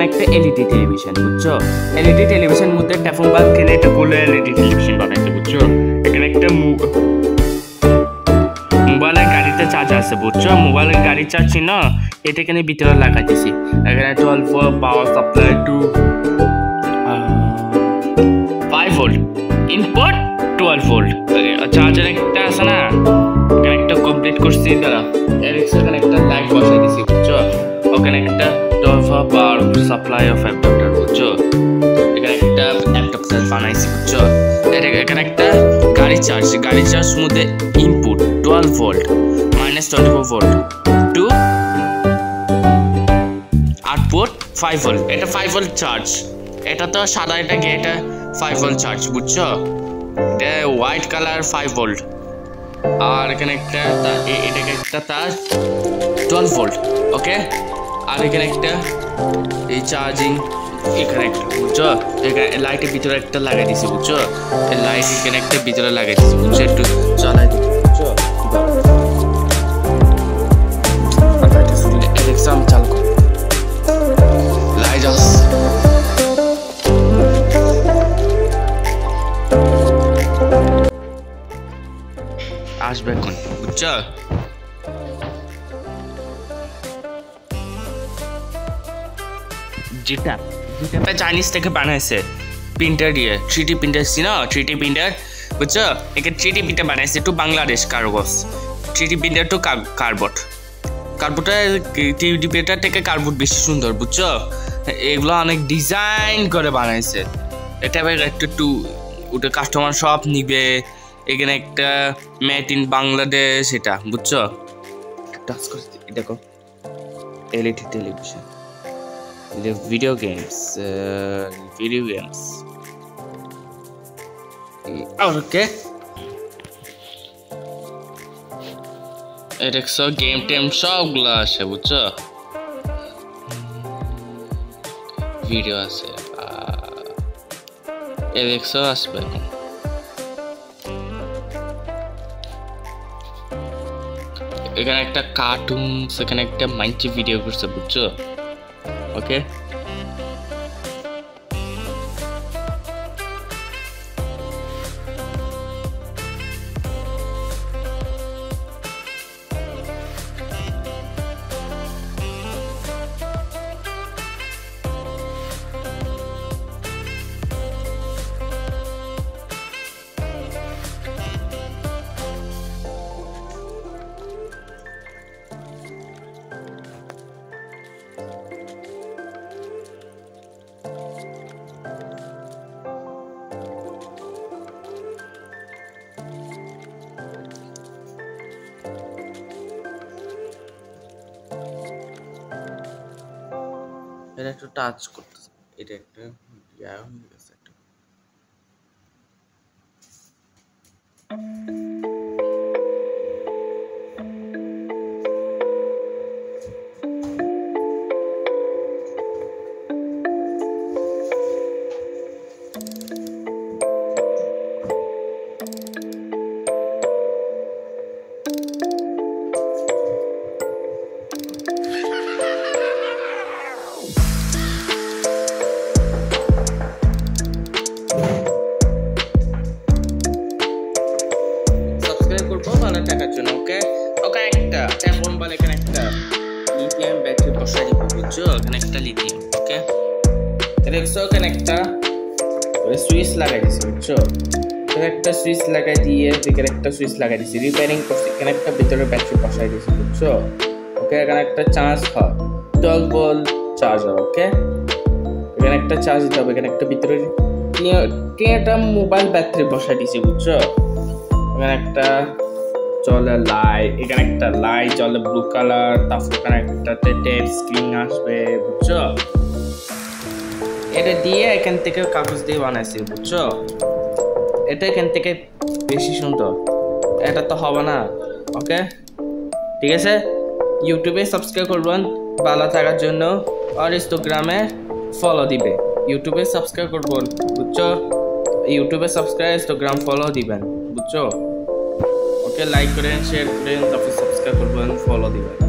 একটা LED television বুঝছো LED television মধ্যে টেফন বাল্ব কিনে এটা করলে এলইডি টেলিভিশন বানাইছে বুঝছো এখানে একটা মোবাইলের গাড়িতে চার্জ আছে বুঝছো মোবাইলের গাড়ি চার্জ না এটা এখানে ভিতরে লাগাইতেছি এখানে 12 volt power supply two 5 volt input 12 volt charger একটা আছে না এখানে একটা কমপ্লিট করছি দাঁড়া এখানে একটা লাইট বসাই দিছি বুঝছো ওখানে একটা 12 volt power supply of adapter বুঝছো এখানে একটা ল্যাপটপ চার্জ বানাইছি বুঝছো এখানে একটা গাড়ি চার্জ মধ্যে input 12 volt -24 volt two output 5 volt এটা 5 ভোল্ট চার্জ এটা তো সাদা এটা কি এটা 5 ভোল্ট চার্জ বুঝছো এটা হোয়াইট কালার 5 ভোল্ট আর এখানে একটা এটাকে একটা তার 12 ভোল্ট ওকে আর এখানে একটা এই চার্জিং এখানে একটা বুঝছো এখানে লাইটের ভিতরে একটা লাগাই দিছি বুঝছো এই লাইট এখানে একটা ভিতরে লাগাই দিছি বুঝছো একটু চালাই দিই বুঝছো এক্সাম চালু কর লাইট আসবে এখন বুঝছো যেটা চাইনিজ থেকে বানাইছে প্রিন্টার দিয়ে 3D প্রিন্টার ছিল 3D প্রিন্টার বুঝছো একে 3D প্রিন্টার বানাইছে টু বাংলাদেশ কার্গস 3D প্রিন্টার টু কার্বোটা 3D প্রিন্টার থেকে কার্বোট বেশি সুন্দর বুঝছো এগুলো অনেক ডিজাইন করে বানাইছে এটা একটু ওটা কাস্টমার সব নিবে এখানে একটা মেড ইন বাংলাদেশ এটা বুঝছো টাচ করে দেখো LED television video games okay এরকম গেম টেম সবগুলো আছে বুঝছো ভিডিও আছে এরকম আসবে এখানে একটা কার্টুন সেখানে একটা মাইন্ড ভিডিও করছে বুঝছো ওকে এটা একটু টাচ করতেছে এটা একটা ভালো টাকার জন্য ওকে ওকে একটা টেফলন বলে এখানে একটা লিথিয়াম ব্যাটারি বসাই দিব বুঝছো এখানে একটা লিথিয়াম ওকে দেখছো এখানে একটা সুইচ লাগাই দিছি বুঝছো এখানে একটা সুইচ লাগাই দিয়ে এখানে একটা সুইচ লাগাই দিছি রিপেয়ারিং করছি এখানে একটা ভিতরে ব্যাটারি বসাই দিছি বুঝছো ওকে এখানে একটা চার্জ হয় 12 ভোল্ট চার্জার ওকে এখানে একটা চার্জ দিতে হবে এখানে একটা ভিতরে একটা মোবাইল ব্যাটারি বসাই দিছি বুঝছো এখানে একটা চলে লাইট এখানে একটা লাইট চলে ব্লু কালার তারপর এখানে একটা টেপ স্ক্রিন আসবে বুঝছো এটা দিয়ে এখান থেকে কাগজ দিয়ে বানাইছি বুঝছো এটা এখান থেকে বেশি সুন্দর এটা তো হবে না ওকে ঠিক আছে ইউটিউবে সাবস্ক্রাইব করবেন ভালো থাকার জন্য আর ইনস্টাগ্রামে ফলো দিবে ইউটিউবে সাবস্ক্রাইব করবেন বুঝছো ইউটিউবে সাবস্ক্রাইব ইনস্টাগ্রাম ফলো দিবেন বুঝছো ওকে লাইক করেন শেয়ার করেন তারপর সাবস্ক্রাইব করবেন ফলো দিবেন